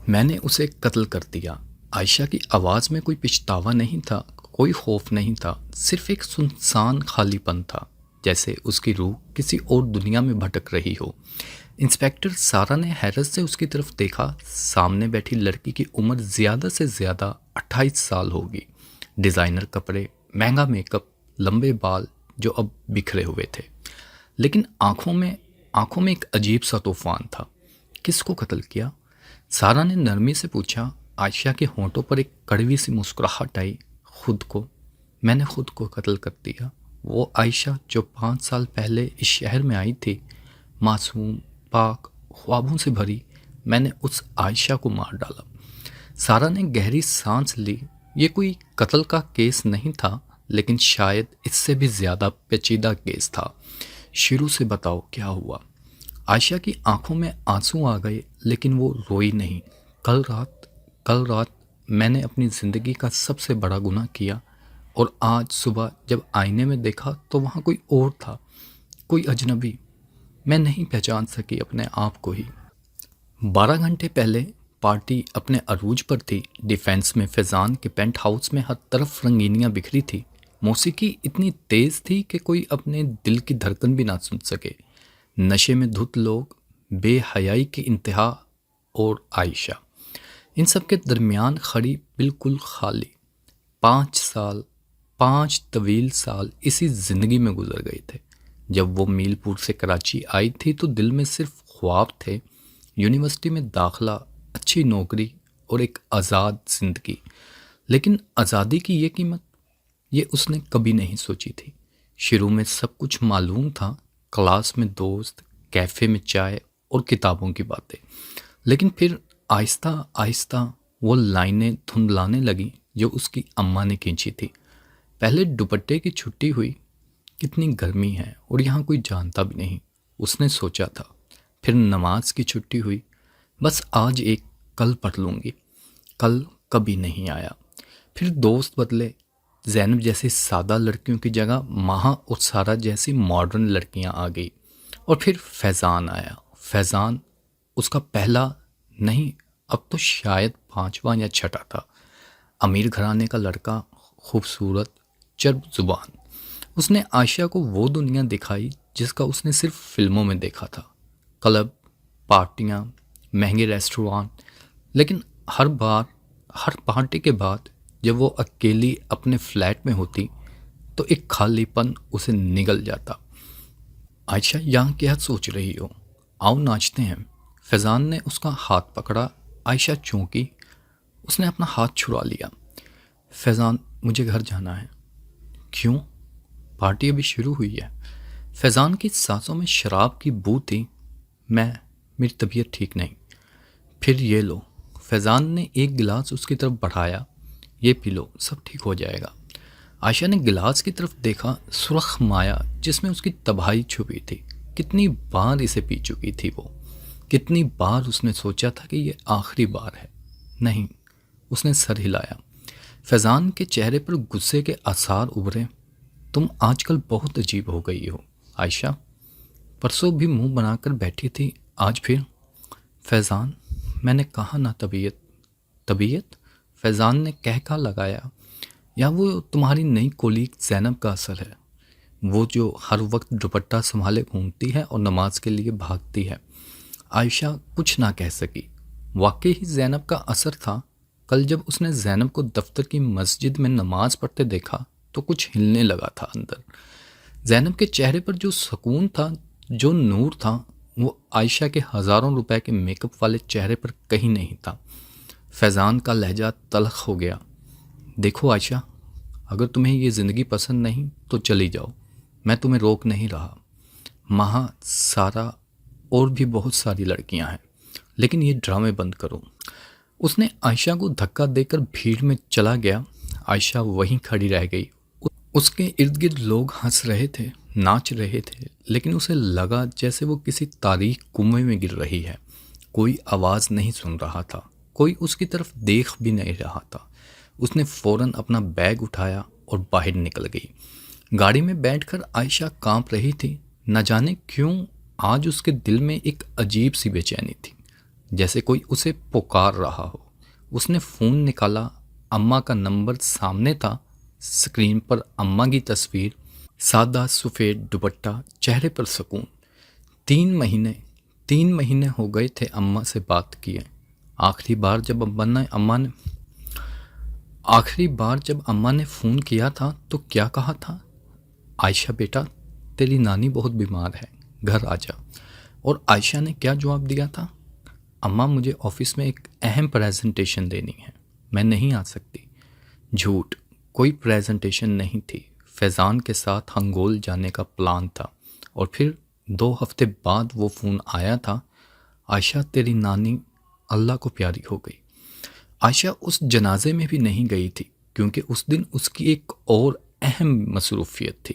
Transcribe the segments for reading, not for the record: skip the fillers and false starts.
میں نے اسے قتل کر دیا۔ عائشہ کی آواز میں کوئی پچھتاوا نہیں تھا، کوئی خوف نہیں تھا، صرف ایک سنسان خالی پن تھا، جیسے اس کی روح کسی اور دنیا میں بھٹک رہی ہو۔ انسپیکٹر سارا نے حیرت سے اس کی طرف دیکھا۔ سامنے بیٹھی لڑکی کی عمر زیادہ سے زیادہ 28 سال ہوگی۔ ڈیزائنر کپڑے، مہنگا میک اپ، لمبے بال جو اب بکھرے ہوئے تھے، لیکن آنکھوں میں ایک عجیب سا طوفان تھا۔ کس کو قتل کیا؟ سارا نے نرمی سے پوچھا۔ عائشہ کے ہونٹوں پر ایک کڑوی سی مسکراہٹ آئی۔ خود کو، میں نے خود کو قتل کر دیا۔ وہ عائشہ جو 5 سال پہلے اس شہر میں آئی تھی، معصوم، پاک، خوابوں سے بھری، میں نے اس عائشہ کو مار ڈالا۔ سارا نے گہری سانس لی۔ یہ کوئی قتل کا کیس نہیں تھا، لیکن شاید اس سے بھی زیادہ پیچیدہ کیس تھا۔ شروع سے بتاؤ کیا ہوا؟ عائشہ کی آنکھوں میں آنسو آ گئے، لیکن وہ روئی نہیں۔ کل رات میں نے اپنی زندگی کا سب سے بڑا گناہ کیا، اور آج صبح جب آئینے میں دیکھا تو وہاں کوئی اور تھا، کوئی اجنبی۔ میں نہیں پہچان سکی اپنے آپ کو ہی۔ 12 گھنٹے پہلے پارٹی اپنے عروج پر تھی۔ ڈیفینس میں فیضان کے پینٹ ہاؤس میں ہر طرف رنگینیاں بکھری تھی۔ موسیقی اتنی تیز تھی کہ کوئی اپنے دل کی دھڑکن بھی نہ سن سکے۔ نشے میں دھت لوگ، بے حیائی کی انتہا، اور عائشہ ان سب کے درمیان کھڑی بالکل خالی۔ 5 طویل سال اسی زندگی میں گزر گئے تھے۔ جب وہ میل پور سے کراچی آئی تھی تو دل میں صرف خواب تھے، یونیورسٹی میں داخلہ، اچھی نوکری اور ایک آزاد زندگی۔ لیکن آزادی کی یہ قیمت، یہ اس نے کبھی نہیں سوچی تھی۔ شروع میں سب کچھ معلوم تھا، کلاس میں دوست، کیفے میں چائے اور کتابوں کی باتیں، لیکن پھر آہستہ آہستہ وہ لائنیں دھندلانے لگیں جو اس کی اماں نے کھینچی تھی۔ پہلے دوپٹے کی چھٹی ہوئی، کتنی گرمی ہے اور یہاں کوئی جانتا بھی نہیں، اس نے سوچا تھا۔ پھر نماز کی چھٹی ہوئی، بس آج ایک، کل پڑھ لوں گی۔ کل کبھی نہیں آیا۔ پھر دوست بدلے، زینب جیسی سادہ لڑکیوں کی جگہ مہا اور سارا جیسی ماڈرن لڑکیاں آ گئی، اور پھر فیضان آیا۔ فیضان اس کا پہلا نہیں، اب تو شاید 5واں یا 6واں تھا۔ امیر گھرانے کا لڑکا، خوبصورت، چرب زبان۔ اس نے عائشہ کو وہ دنیا دکھائی جس کا اس نے صرف فلموں میں دیکھا تھا، کلب، پارٹیاں، مہنگے ریسٹوران۔ لیکن ہر پارٹی کے بعد جب وہ اکیلی اپنے فلیٹ میں ہوتی تو ایک خالی پن اسے نگل جاتا۔ عائشہ، یہاں کیا سوچ رہی ہو؟ آؤ ناچتے ہیں۔ فیضان نے اس کا ہاتھ پکڑا۔ عائشہ چونکی، اس نے اپنا ہاتھ چھڑا لیا۔ فیضان، مجھے گھر جانا ہے۔ کیوں؟ پارٹی ابھی شروع ہوئی ہے۔ فیضان کی سانسوں میں شراب کی بو تھی۔ میری طبیعت ٹھیک نہیں۔ پھر یہ لو۔ فیضان نے ایک گلاس اس کی طرف بڑھایا۔ یہ پی لو، سب ٹھیک ہو جائے گا۔ عائشہ نے گلاس کی طرف دیکھا، سرخ مایا جس میں اس کی تباہی چھپی تھی۔ کتنی بار اسے پی چکی تھی وہ، کتنی بار اس نے سوچا تھا کہ یہ آخری بار ہے۔ نہیں، اس نے سر ہلایا۔ فیضان کے چہرے پر غصے کے آثار ابھرے۔ تم آج کل بہت عجیب ہو گئی ہو عائشہ۔ پرسوں بھی منہ بنا کر بیٹھی تھی، آج پھر؟ فیضان، میں نے کہا نا طبیعت؟ فیضان نے کہکا لگایا۔ یا وہ تمہاری نئی کولیگ زینب کا اثر ہے، وہ جو ہر وقت دوپٹہ سنبھالے گھومتی ہے اور نماز کے لیے بھاگتی ہے۔ عائشہ کچھ نہ کہہ سکی۔ واقعی ہی زینب کا اثر تھا۔ کل جب اس نے زینب کو دفتر کی مسجد میں نماز پڑھتے دیکھا تو کچھ ہلنے لگا تھا اندر۔ زینب کے چہرے پر جو سکون تھا، جو نور تھا، وہ عائشہ کے ہزاروں روپے کے میک اپ والے چہرے پر کہیں نہیں تھا۔ فیضان کا لہجہ تلخ ہو گیا۔ دیکھو عائشہ، اگر تمہیں یہ زندگی پسند نہیں تو چلی جاؤ، میں تمہیں روک نہیں رہا۔ مہا، سارا اور بھی بہت ساری لڑکیاں ہیں، لیکن یہ ڈرامے بند کرو۔ اس نے عائشہ کو دھکا دے کر بھیڑ میں چلا گیا۔ عائشہ وہیں کھڑی رہ گئی۔ اس کے ارد گرد لوگ ہنس رہے تھے، ناچ رہے تھے، لیکن اسے لگا جیسے وہ کسی تاریک کنویں میں گر رہی ہے۔ کوئی آواز نہیں سن رہا تھا، کوئی اس کی طرف دیکھ بھی نہیں رہا تھا۔ اس نے فوراً اپنا بیگ اٹھایا اور باہر نکل گئی۔ گاڑی میں بیٹھ کر عائشہ کانپ رہی تھی۔ نہ جانے کیوں آج اس کے دل میں ایک عجیب سی بے چینی تھی۔ جیسے کوئی اسے پکار رہا ہو۔ اس نے فون نکالا، اماں کا نمبر سامنے تھا، اسکرین پر اماں کی تصویر، سادہ سفید دوپٹہ، چہرے پر سکون۔ 3 مہینے ہو گئے تھے اماں سے بات کیے۔ آخری بار جب اماں نے فون کیا تھا تو کیا کہا تھا؟ عائشہ بیٹا، تیری نانی بہت بیمار ہے، گھر آ جا۔ اور عائشہ نے کیا جواب دیا تھا؟ اماں، مجھے آفس میں ایک اہم پریزنٹیشن دینی ہے، میں نہیں آ سکتی۔ جھوٹ، کوئی پریزنٹیشن نہیں تھی، فیضان کے ساتھ ہنگول جانے کا پلان تھا۔ اور پھر 2 ہفتے بعد وہ فون آیا تھا، عائشہ تیری نانی اللہ کو پیاری ہو گئی۔ عائشہ اس جنازے میں بھی نہیں گئی تھی کیونکہ اس دن اس کی ایک اور اہم مصروفیت تھی۔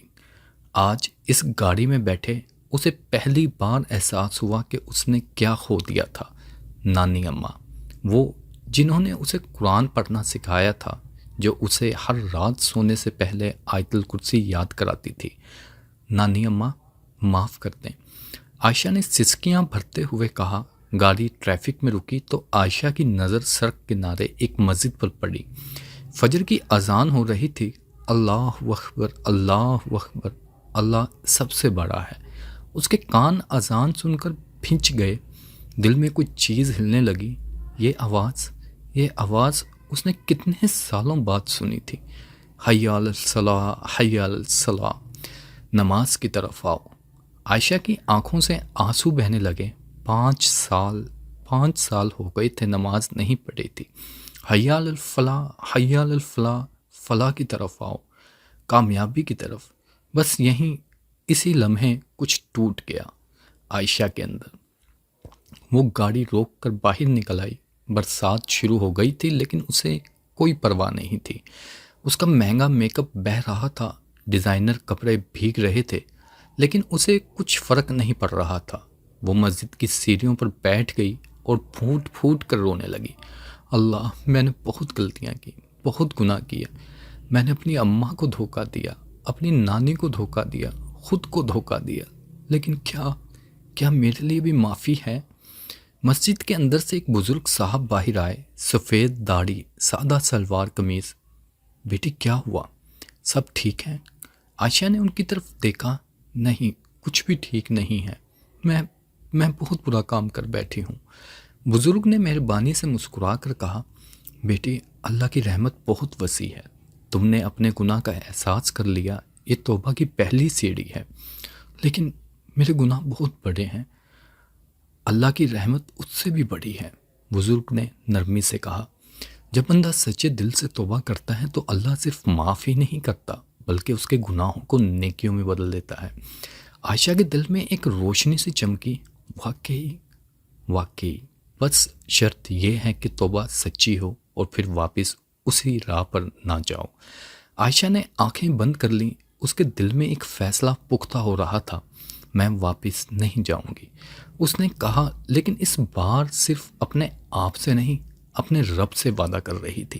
آج اس گاڑی میں بیٹھے اسے پہلی بار احساس ہوا کہ اس نے کیا کھو دیا تھا۔ نانی اماں، وہ جنہوں نے اسے قرآن پڑھنا سکھایا تھا، جو اسے ہر رات سونے سے پہلے آیت الکرسی یاد کراتی تھی۔ نانی اماں، معاف کر دیں، عائشہ نے سسکیاں بھرتے ہوئے کہا۔ گاڑی ٹریفک میں رکی تو عائشہ کی نظر سڑک کنارے ایک مسجد پر پڑی۔ فجر کی اذان ہو رہی تھی۔ اللہ اکبر، اللہ اکبر، اللہ سب سے بڑا ہے۔ اس کے کان اذان سن کر بھنچ گئے، دل میں کچھ چیز ہلنے لگی۔ یہ آواز اس نے کتنے سالوں بعد سنی تھی۔ حی علی الصلاۃ، حی علی الصلاۃ، نماز کی طرف آؤ۔ عائشہ کی آنکھوں سے آنسو بہنے لگے۔ 5 سال ہو گئے تھے نماز نہیں پڑھی تھی۔ حی علی الفلاح، حی علی الفلاح، فلاح کی طرف آؤ، کامیابی کی طرف۔ بس اسی لمحے کچھ ٹوٹ گیا عائشہ کے اندر۔ وہ گاڑی روک کر باہر نکل آئی۔ برسات شروع ہو گئی تھی لیکن اسے کوئی پرواہ نہیں تھی۔ اس کا مہنگا میک اپ بہہ رہا تھا، ڈیزائنر کپڑے بھیگ رہے تھے، لیکن اسے کچھ فرق نہیں پڑ رہا تھا۔ وہ مسجد کی سیڑھیوں پر بیٹھ گئی اور پھوٹ پھوٹ کر رونے لگی۔ اللہ، میں نے بہت غلطیاں کی، بہت گناہ کیا۔ میں نے اپنی اماں کو دھوکہ دیا، اپنی نانی کو دھوکہ دیا، خود کو دھوکہ دیا، لیکن کیا میرے لیے بھی معافی ہے؟ مسجد کے اندر سے ایک بزرگ صاحب باہر آئے، سفید داڑھی، سادہ سلوار قمیض۔ بیٹی، کیا ہوا؟ سب ٹھیک ہے؟ عائشہ نے ان کی طرف دیکھا۔ نہیں، کچھ بھی ٹھیک نہیں ہے، میں بہت برا کام کر بیٹھی ہوں۔ بزرگ نے مہربانی سے مسکرا کر کہا، بیٹی، اللہ کی رحمت بہت وسیع ہے، تم نے اپنے گناہ کا احساس کر لیا، یہ توبہ کی پہلی سیڑھی ہے، لیکن میرے گناہ بہت بڑے ہیں، اللہ کی رحمت اس سے بھی بڑی ہے۔ بزرگ نے نرمی سے کہا، جب بندہ سچے دل سے توبہ کرتا ہے تو اللہ صرف معاف ہی نہیں کرتا بلکہ اس کے گناہوں کو نیکیوں میں بدل دیتا ہے۔ عائشہ کے دل میں ایک روشنی سی چمکی۔ واقعی، بس شرط یہ ہے کہ توبہ سچی ہو اور پھر واپس اسی راہ پر نہ جاؤ۔ عائشہ نے آنکھیں بند کر لیں۔ اس کے دل میں ایک فیصلہ پختہ ہو رہا تھا، میں واپس نہیں جاؤں گی۔ اس نے کہا، لیکن اس بار صرف اپنے آپ سے نہیں، اپنے رب سے وعدہ کر رہی تھی۔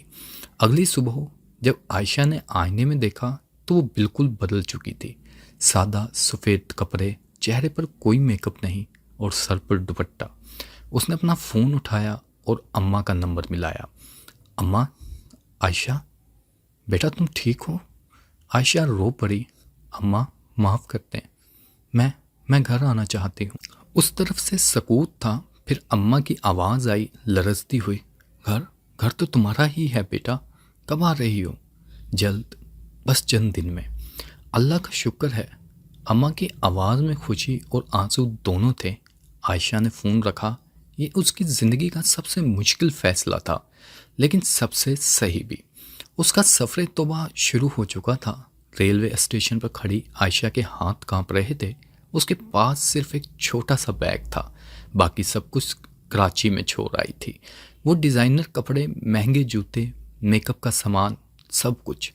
اگلی صبح جب عائشہ نے آئینے میں دیکھا تو وہ بالکل بدل چکی تھی۔ سادہ سفید کپڑے، چہرے پر کوئی میک اپ نہیں اور سر پر دوپٹہ۔ اس نے اپنا فون اٹھایا اور اماں کا نمبر ملایا۔ اماں، عائشہ بیٹا تم ٹھیک ہو؟ عائشہ رو پڑی۔ اماں، معاف کرتے ہیں، میں گھر آنا چاہتی ہوں۔ اس طرف سے سکوت تھا، پھر اماں کی آواز آئی لرزتی ہوئی، گھر تو تمہارا ہی ہے بیٹا، کب آ رہی ہو؟ جلد، بس چند دن میں۔ اللہ کا شکر ہے۔ اماں کی آواز میں خوشی اور آنسو دونوں تھے۔ عائشہ نے فون رکھا۔ یہ اس کی زندگی کا سب سے مشکل فیصلہ تھا، لیکن سب سے صحیح بھی۔ اس کا سفر توبہ شروع ہو چکا تھا۔ ریلوے اسٹیشن پر کھڑی عائشہ کے ہاتھ کانپ رہے تھے۔ اس کے پاس صرف ایک چھوٹا سا بیگ تھا، باقی سب کچھ کراچی میں چھوڑ آئی تھی۔ وہ ڈیزائنر کپڑے، مہنگے جوتے، میک اپ کا سامان، سب کچھ۔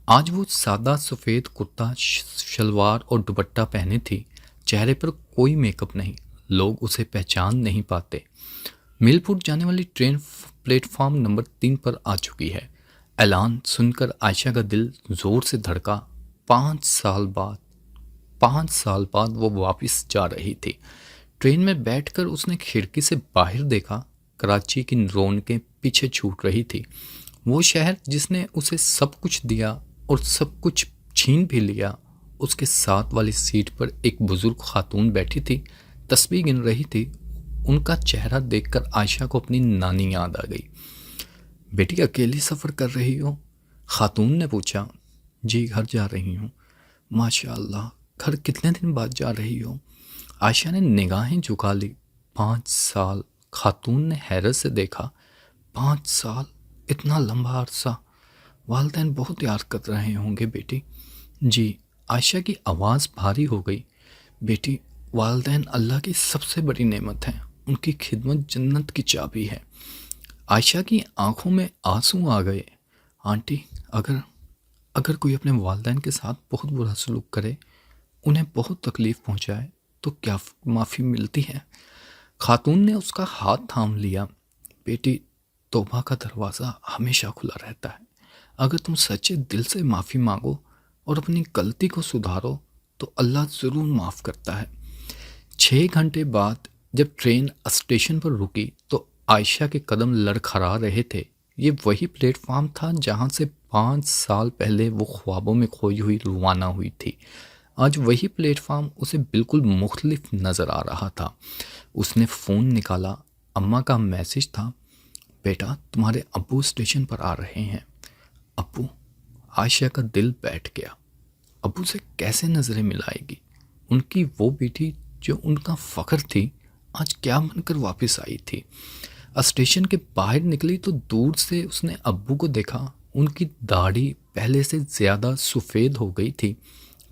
آج وہ سادہ سفید کرتا شلوار اور دوپٹہ پہنے تھی، چہرے پر کوئی میک اپ نہیں، لوگ اسے پہچان نہیں پاتے۔ میلپور جانے والی ٹرین پلیٹ فارم نمبر 3 پر آ چکی ہے۔ اعلان سن کر عائشہ کا دل زور سے دھڑکا۔ 5 سال بعد وہ واپس جا رہی تھی۔ ٹرین میں بیٹھ کر اس نے کھڑکی سے باہر دیکھا، کراچی کی رونقیں پیچھے چھوٹ رہی تھی۔ وہ شہر جس نے اسے سب کچھ دیا اور سب کچھ چھین بھی لیا۔ اس کے ساتھ والی سیٹ پر ایک بزرگ خاتون بیٹھی تھی، تسبیح گن رہی تھی۔ ان کا چہرہ دیکھ کر عائشہ کو اپنی نانی یاد آ گئی۔ بیٹی اکیلی سفر کر رہی ہو؟ خاتون نے پوچھا۔ جی گھر جا رہی ہوں۔ ماشاء اللہ، گھر کتنے دن بعد جا رہی ہو؟ عائشہ نے نگاہیں جھکا لی۔ 5 سال۔ خاتون نے حیرت سے دیکھا۔ 5 سال، اتنا لمبا عرصہ۔ والدین بہت یاد کر رہے ہوں گے بیٹی۔ جی۔ عائشہ کی آواز بھاری ہو گئی۔ بیٹی، والدین اللہ کی سب سے بڑی نعمت ہیں، ان کی خدمت جنت کی چابی ہے۔ عائشہ کی آنکھوں میں آنسو آ گئے۔ آنٹی، اگر کوئی اپنے والدین کے ساتھ بہت برا سلوک کرے، انہیں بہت تکلیف پہنچائے، تو کیا معافی ملتی ہے؟ خاتون نے اس کا ہاتھ تھام لیا۔ بیٹی، توبہ کا دروازہ ہمیشہ کھلا رہتا ہے۔ اگر تم سچے دل سے معافی مانگو اور اپنی غلطی کو سدھارو تو اللہ ضرور معاف کرتا ہے۔ 6 گھنٹے بعد جب ٹرین اسٹیشن پر رکی تو عائشہ کے قدم لڑکھڑا رہے تھے۔ یہ وہی پلیٹ فارم تھا جہاں سے 5 سال پہلے وہ خوابوں میں کھوئی ہوئی روانہ ہوئی تھی۔ آج وہی پلیٹ فارم اسے بالکل مختلف نظر آ رہا تھا۔ اس نے فون نکالا۔ اماں کا میسج تھا، بیٹا تمہارے ابو اسٹیشن پر آ رہے ہیں۔ ابو؟ عائشہ کا دل بیٹھ گیا۔ ابو سے کیسے نظریں ملائے گی؟ ان کی وہ بیٹی جو ان کا فخر تھی، آج کیا بن کر واپس آئی تھی؟ اسٹیشن کے باہر نکلی تو دور سے اس نے ابو کو دیکھا۔ ان کی داڑھی پہلے سے زیادہ سفید ہو گئی تھی،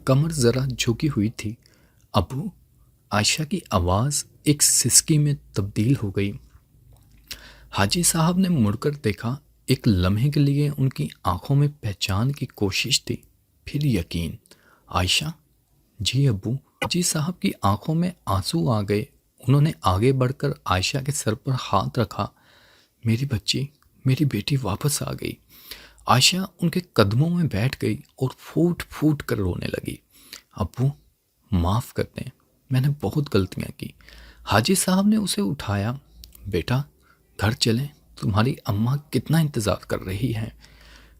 کمر ذرا جھکی ہوئی تھی۔ ابو؟ عائشہ کی آواز ایک سسکی میں تبدیل ہو گئی۔ حاجی صاحب نے مڑ کر دیکھا۔ ایک لمحے کے لیے ان کی آنکھوں میں پہچان کی کوشش تھی، پھر یقین۔ عائشہ؟ جی ابو۔ حاجی صاحب کی آنکھوں میں آنسو آ گئے۔ انہوں نے آگے بڑھ کر عائشہ کے سر پر ہاتھ رکھا۔ میری بچی، میری بیٹی واپس آ گئی۔ عائشہ ان کے قدموں میں بیٹھ گئی اور پھوٹ پھوٹ کر رونے لگی۔ ابو، معاف کر دیں، میں نے بہت غلطیاں کی۔ حاجی صاحب نے اسے اٹھایا۔ بیٹا گھر چلیں، تمہاری اماں کتنا انتظار کر رہی ہیں۔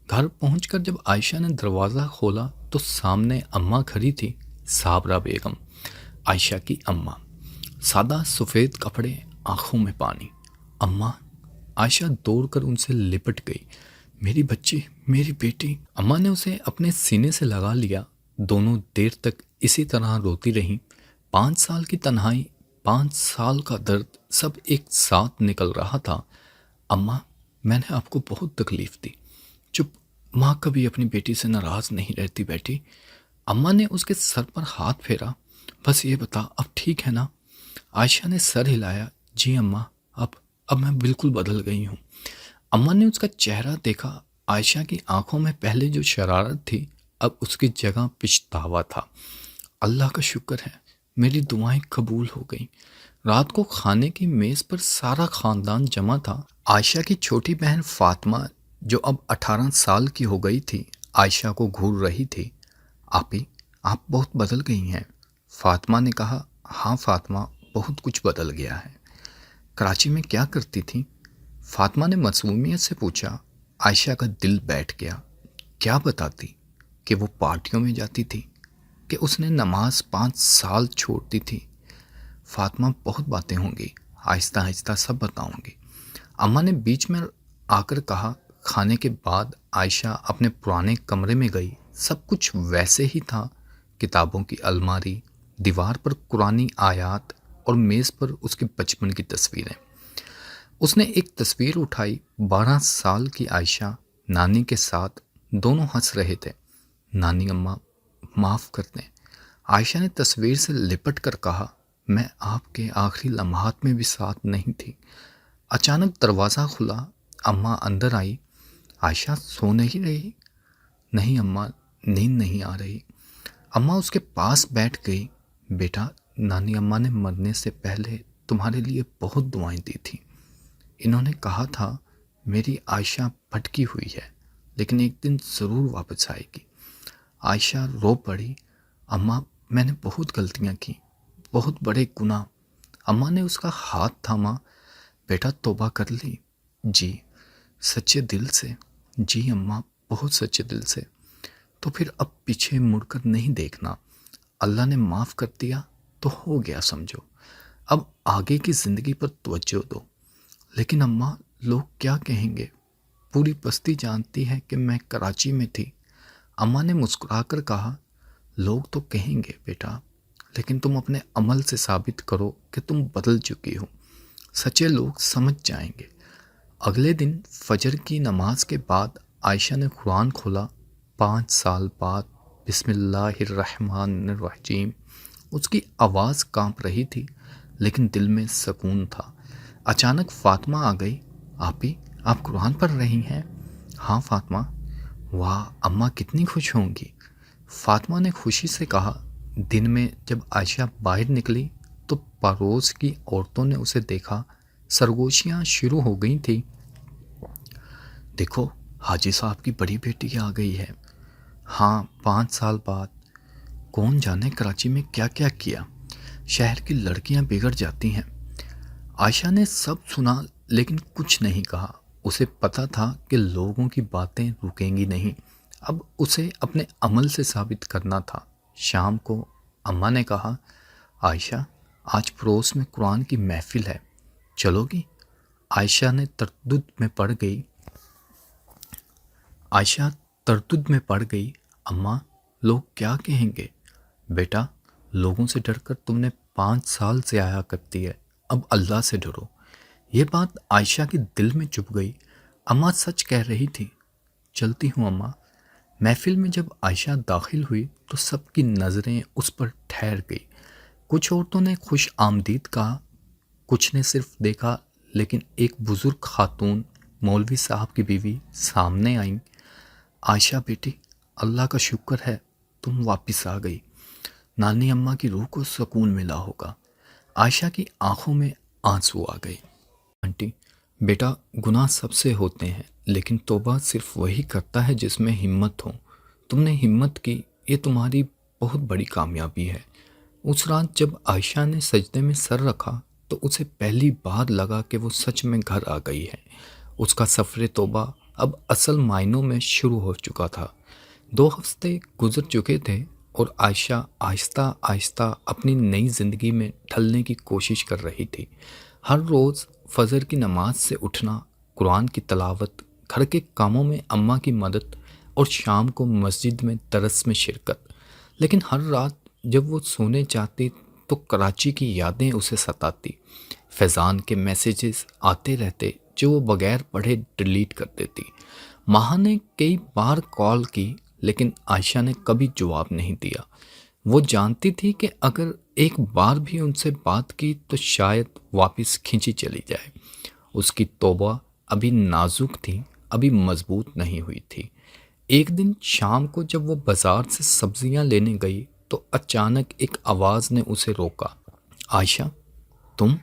گھر پہنچ کر جب عائشہ نے دروازہ کھولا تو سامنے اماں کھڑی تھی، صابرہ بیگم، عائشہ کی اماں۔ سادہ سفید کپڑے، آنکھوں میں پانی۔ اماں؟ عائشہ دوڑ کر ان سے لپٹ گئی۔ میری بچی، میری بیٹی۔ اماں نے اسے اپنے سینے سے لگا لیا۔ دونوں دیر تک اسی طرح روتی رہیں۔ 5 سال کی تنہائی، 5 سال کا درد، سب ایک ساتھ نکل رہا تھا۔ اماں، میں نے آپ کو بہت تکلیف دی۔ چپ، ماں کبھی اپنی بیٹی سے ناراض نہیں رہتی بیٹی۔ اماں نے اس کے سر پر ہاتھ پھیرا۔ بس یہ بتا، اب ٹھیک ہے نا؟ عائشہ نے سر ہلایا۔ جی اماں، اب میں بالکل بدل گئی ہوں۔ اماں نے اس کا چہرہ دیکھا۔ عائشہ کی آنکھوں میں پہلے جو شرارت تھی، اب اس کی جگہ پچھتاوا تھا۔ اللہ کا شکر ہے، میری دعائیں قبول ہو گئیں۔ رات کو کھانے کی میز پر سارا خاندان جمع تھا۔ عائشہ کی چھوٹی بہن فاطمہ، جو اب 18 سال کی ہو گئی تھی، عائشہ کو گھور رہی تھی۔ آپی، آپ بہت بدل گئی ہیں۔ فاطمہ نے کہا۔ ہاں فاطمہ، بہت کچھ بدل گیا ہے۔ کراچی میں کیا کرتی تھی؟ فاطمہ نے معصومیت سے پوچھا۔ عائشہ کا دل بیٹھ گیا۔ کیا بتاتی؟ کہ وہ پارٹیوں میں جاتی تھی، کہ اس نے نماز 5 سال چھوڑ دی تھی۔ فاطمہ، بہت باتیں ہوں گی، آہستہ آہستہ سب بتاؤں گی۔ اماں نے بیچ میں آ کر کہا۔ کھانے کے بعد عائشہ اپنے پرانے کمرے میں گئی۔ سب کچھ ویسے ہی تھا، کتابوں کی الماری، دیوار پر قرآنی آیات اور میز پر اس کے بچپن کی تصویریں۔ اس نے ایک تصویر اٹھائی۔ 12 سال کی عائشہ نانی کے ساتھ، دونوں ہنس رہے تھے۔ نانی اماں، معاف کر دیں۔ عائشہ نے تصویر سے لپٹ کر کہا، میں آپ کے آخری لمحات میں بھی ساتھ نہیں تھی۔ اچانک دروازہ کھلا۔ اماں اندر آئی۔ عائشہ سو نہیں رہی؟ نہیں اماں، نیند نہیں آ رہی۔ اماں اس کے پاس بیٹھ گئی۔ بیٹا، نانی اماں نے مرنے سے پہلے تمہارے لیے بہت دعائیں دی تھیں۔ انہوں نے کہا تھا میری عائشہ بھٹکی ہوئی ہے، لیکن ایک دن ضرور واپس آئے گی۔ عائشہ رو پڑی۔ اماں، میں نے بہت غلطیاں کی، بہت بڑے گناہ۔ اماں نے اس کا ہاتھ تھاما۔ بیٹا توبہ کر لی؟ جی سچے دل سے۔ جی اماں بہت سچے دل سے۔ تو پھر اب پیچھے مڑ کر نہیں دیکھنا، اللہ نے معاف کر دیا تو ہو گیا سمجھو، اب آگے کی زندگی پر توجہ دو۔ لیکن اماں لوگ کیا کہیں گے؟ پوری بستی جانتی ہے کہ میں کراچی میں تھی۔ اماں نے مسکرا کر کہا، لوگ تو کہیں گے بیٹا، لیکن تم اپنے عمل سے ثابت کرو کہ تم بدل چکی ہو، سچے لوگ سمجھ جائیں گے۔ اگلے دن فجر کی نماز کے بعد عائشہ نے قرآن کھولا۔ 5 سال بعد بسم اللہ الرحمن الرحیم۔ اس کی آواز کانپ رہی تھی لیکن دل میں سکون تھا۔ اچانک فاطمہ آ گئی۔ آپی آپ قرآن پڑھ رہی ہیں؟ ہاں فاطمہ۔ واہ اماں کتنی خوش ہوں گی۔ فاطمہ نے خوشی سے کہا۔ دن میں جب عائشہ باہر نکلی تو پڑوس کی عورتوں نے اسے دیکھا، سرگوشیاں شروع ہو گئی تھیں۔ دیکھو حاجی صاحب کی بڑی بیٹی آ گئی ہے۔ ہاں 5 سال بعد۔ کون جانے کراچی میں کیا کیا کیا، شہر کی لڑکیاں بگڑ جاتی ہیں۔ عائشہ نے سب سنا لیکن کچھ نہیں کہا۔ اسے پتا تھا کہ لوگوں کی باتیں رکیں گی نہیں، اب اسے اپنے عمل سے ثابت کرنا تھا۔ شام کو اماں نے کہا، عائشہ آج پڑوس میں قرآن کی محفل ہے، چلو گی؟ عائشہ تردد میں پڑ گئی۔ اماں لوگ کیا کہیں گے؟ بیٹا لوگوں سے ڈر کر تم نے 5 سال سے آیا کرتی ہے، اب اللہ سے ڈرو۔ یہ بات عائشہ کے دل میں چپ گئی۔ اماں سچ کہہ رہی تھی۔ چلتی ہوں اماں۔ محفل میں جب عائشہ داخل ہوئی تو سب کی نظریں اس پر ٹھہر گئی۔ کچھ عورتوں نے خوش آمدید کہا، کچھ نے صرف دیکھا، لیکن ایک بزرگ خاتون مولوی صاحب کی بیوی سامنے آئیں۔ عائشہ بیٹی اللہ کا شکر ہے تم واپس آ گئی، نانی اماں کی روح کو سکون ملا ہوگا۔ عائشہ کی آنکھوں میں آنسو آ گئے۔ آنٹی بیٹا گناہ سب سے ہوتے ہیں لیکن توبہ صرف وہی کرتا ہے جس میں ہمت ہو۔ تم نے ہمت کی، یہ تمہاری بہت بڑی کامیابی ہے۔ اس رات جب عائشہ نے سجدے میں سر رکھا تو اسے پہلی بار لگا کہ وہ سچ میں گھر آ گئی ہے۔ اس کا سفر توبہ اب اصل معنوں میں شروع ہو چکا تھا۔ 2 ہفتے گزر چکے تھے اور عائشہ آہستہ آہستہ اپنی نئی زندگی میں ڈھلنے کی کوشش کر رہی تھی۔ ہر روز فجر کی نماز سے اٹھنا، قرآن کی تلاوت، گھر کے کاموں میں اماں کی مدد اور شام کو مسجد میں درس میں شرکت۔ لیکن ہر رات جب وہ سونے جاتی تو کراچی کی یادیں اسے ستاتی۔ فیضان کے میسیجز آتے رہتے جو وہ بغیر پڑھے ڈیلیٹ کر دیتی۔ ماہا نے کئی بار کال کی لیکن عائشہ نے کبھی جواب نہیں دیا۔ وہ جانتی تھی کہ اگر ایک بار بھی ان سے بات کی تو شاید واپس کھینچی چلی جائے۔ اس کی توبہ ابھی نازک تھی، ابھی مضبوط نہیں ہوئی تھی۔ ایک دن شام کو جب وہ بازار سے سبزیاں لینے گئی تو اچانک ایک آواز نے اسے روکا۔ عائشہ تم؟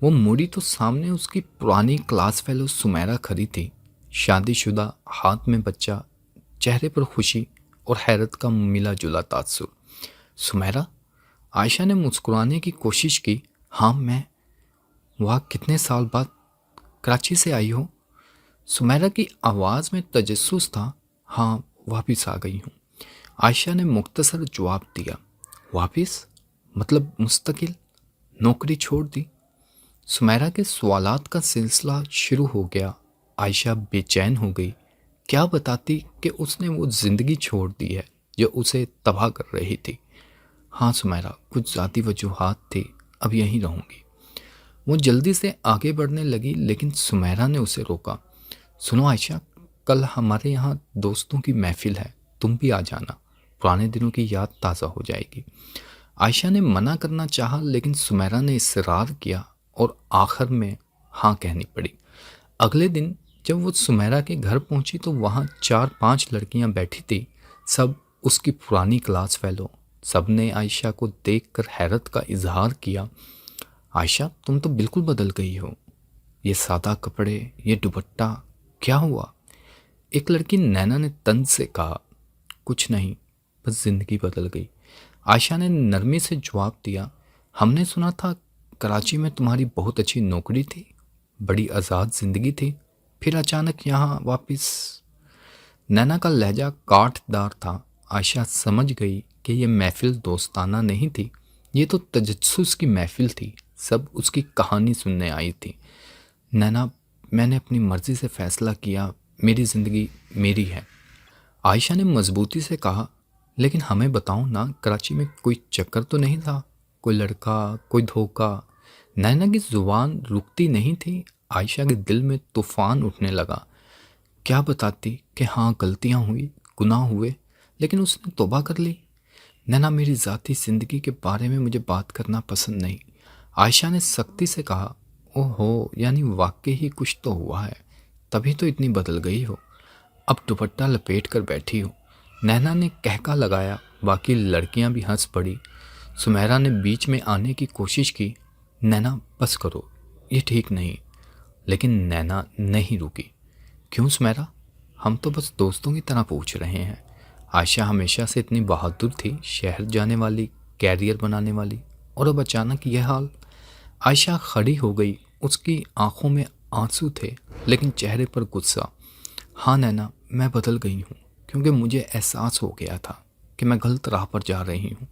وہ مڑی تو سامنے اس کی پرانی کلاس فیلو سمیرہ کھڑی تھی، شادی شدہ، ہاتھ میں بچہ، چہرے پر خوشی اور حیرت کا ملا جلا تاثر۔ سمیرہ؟ عائشہ نے مسکرانے کی کوشش کی۔ ہاں میں۔ واہ کتنے سال بعد کراچی سے آئی ہو؟ سمیرہ کی آواز میں تجسس تھا۔ ہاں واپس آ گئی ہوں، عائشہ نے مختصر جواب دیا۔ واپس؟ مطلب مستقل؟ نوکری چھوڑ دی؟ سمیرہ کے سوالات کا سلسلہ شروع ہو گیا۔ عائشہ بے چین ہو گئی۔ کیا بتاتی کہ اس نے وہ زندگی چھوڑ دی ہے جو اسے تباہ کر رہی تھی؟ ہاں سمیرہ کچھ ذاتی وجوہات تھی، اب یہیں رہوں گی۔ وہ جلدی سے آگے بڑھنے لگی لیکن سمیرہ نے اسے روکا۔ سنو عائشہ، کل ہمارے یہاں دوستوں کی محفل ہے، تم بھی آ جانا، پرانے دنوں کی یاد تازہ ہو جائے گی۔ عائشہ نے منع کرنا چاہا لیکن سمیرہ نے اصرار کیا اور آخر میں ہاں کہنی پڑی۔ اگلے دن جب وہ سمیرہ کے گھر پہنچی تو وہاں 4-5 لڑکیاں بیٹھی تھی، سب اس کی پرانی کلاس فیلو۔ سب نے عائشہ کو دیکھ کر حیرت کا اظہار کیا۔ عائشہ تم تو بالکل بدل گئی ہو، یہ سادہ کپڑے، یہ دوپٹہ، کیا ہوا؟ ایک لڑکی نینا نے طنز سے کہا، کچھ نہیں، بس زندگی بدل گئی۔ عائشہ نے نرمی سے جواب دیا، ہم نے سنا تھا کراچی میں تمہاری بہت اچھی نوکری تھی، بڑی آزاد زندگی تھی، پھر اچانک یہاں واپس؟ نینا کا لہجہ کاٹ دار تھا۔ عائشہ سمجھ گئی کہ یہ محفل دوستانہ نہیں تھی، یہ تو تجسس کی محفل تھی، سب اس کی کہانی سننے آئی تھی۔ نینا، میں نے اپنی مرضی سے فیصلہ کیا، میری زندگی میری ہے، عائشہ نے مضبوطی سے کہا۔ لیکن ہمیں بتاؤ نا، کراچی میں کوئی چکر تو نہیں تھا؟ کوئی لڑکا، کوئی دھوکہ؟ نینا کی زبان رکتی نہیں تھی۔ عائشہ کے دل میں طوفان اٹھنے لگا۔ کیا بتاتی کہ ہاں غلطیاں ہوئی، گناہ ہوئے، لیکن اس نے توبہ کر لی؟ نینا، میری ذاتی زندگی کے بارے میں مجھے بات کرنا پسند نہیں، عائشہ نے سختی سے کہا۔ او ہو، یعنی واقعی ہی کچھ تو ہوا ہے، تبھی تو اتنی بدل گئی ہو، اب دوپٹہ لپیٹ کر بیٹھی ہو۔ نینا نے کہکا لگایا۔ باقی لڑکیاں بھی ہنس پڑی۔ سمیرہ نے بیچ میں آنے کی کوشش کی۔ نینا بس کرو، یہ ٹھیک نہیں۔ لیکن نینا نہیں رکی۔ کیوں سمیرہ؟ ہم تو بس دوستوں کی طرح پوچھ رہے ہیں۔ عائشہ ہمیشہ سے اتنی بہادر تھی، شہر جانے والی، کیریئر بنانے والی، اور اب اچانک یہ حال۔ عائشہ کھڑی ہو گئی۔ اس کی آنکھوں میں آنسو تھے لیکن چہرے پر غصہ۔ ہاں نینا، میں بدل گئی ہوں، کیونکہ مجھے احساس ہو گیا تھا کہ میں غلط راہ پر جا رہی ہوں۔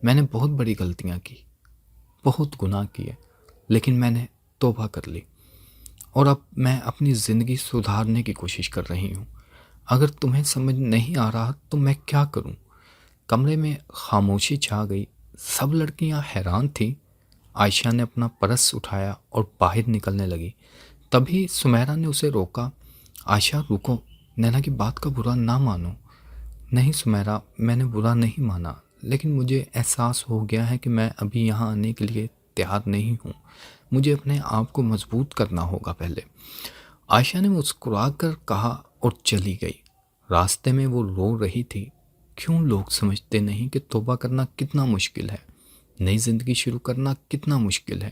میں نے بہت بڑی غلطیاں کی، بہت گناہ کیے، لیکن میں نے توبہ کر لی، اور اب میں اپنی زندگی سدھارنے کی کوشش کر رہی ہوں۔ اگر تمہیں سمجھ نہیں آ رہا تو میں کیا کروں؟ کمرے میں خاموشی چھا گئی۔ سب لڑکیاں حیران تھیں۔ عائشہ نے اپنا پرس اٹھایا اور باہر نکلنے لگی۔ تبھی سمیرہ نے اسے روکا۔ عائشہ رکو، نینا کی بات کا برا نہ مانو۔ نہیں سمیرہ، میں نے برا نہیں مانا، لیکن مجھے احساس ہو گیا ہے کہ میں ابھی یہاں آنے کے لیے تیار نہیں ہوں، مجھے اپنے آپ کو مضبوط کرنا ہوگا پہلے، عائشہ نے مسکرا کر کہا اور چلی گئی۔ راستے میں وہ رو رہی تھی۔ کیوں لوگ سمجھتے نہیں کہ توبہ کرنا کتنا مشکل ہے، نئی زندگی شروع کرنا کتنا مشکل ہے۔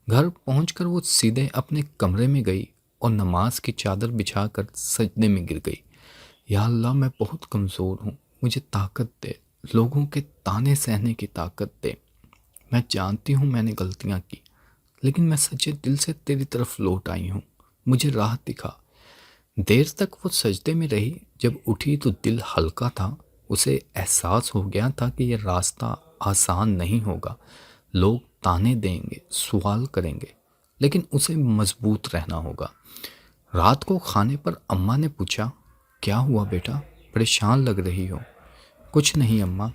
گھر پہنچ کر وہ سیدھے اپنے کمرے میں گئی اور نماز کی چادر بچھا کر سجدے میں گر گئی۔ یا اللہ، میں بہت کمزور ہوں، مجھے طاقت دے، لوگوں کے طعنے سہنے کی طاقت دے۔ میں جانتی ہوں میں نے غلطیاں کی، لیکن میں سچے دل سے تیری طرف لوٹ آئی ہوں، مجھے راہ دکھا۔ دیر تک وہ سجدے میں رہی۔ جب اٹھی تو دل ہلکا تھا۔ اسے احساس ہو گیا تھا کہ یہ راستہ آسان نہیں ہوگا، لوگ طعنے دیں گے، سوال کریں گے، لیکن اسے مضبوط رہنا ہوگا۔ رات کو کھانے پر اماں نے پوچھا، کیا ہوا بیٹا، پریشان لگ رہی ہو؟ کچھ نہیں اماں،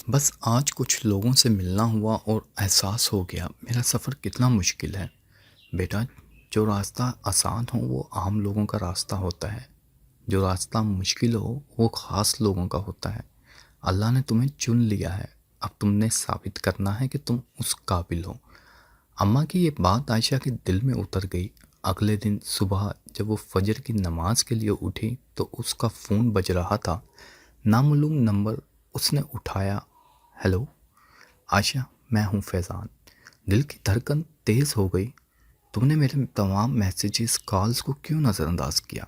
بس آج کچھ لوگوں سے ملنا ہوا اور احساس ہو گیا میرا سفر کتنا مشکل ہے۔ بیٹا، جو راستہ آسان ہو وہ عام لوگوں کا راستہ ہوتا ہے، جو راستہ مشکل ہو وہ خاص لوگوں کا ہوتا ہے۔ اللہ نے تمہیں چن لیا ہے، اب تم نے ثابت کرنا ہے کہ تم اس قابل ہو۔ اماں کی یہ بات عائشہ کے دل میں اتر گئی۔ اگلے دن صبح جب وہ فجر کی نماز کے لیے اٹھی تو اس کا فون بج رہا تھا۔ نامعلوم نمبر۔ اس نے اٹھایا۔ ہیلو عائشہ، میں ہوں فیضان۔ دل کی دھڑکن تیز ہو گئی۔ تم نے میرے تمام میسیجز، کالز کو کیوں نظر انداز کیا؟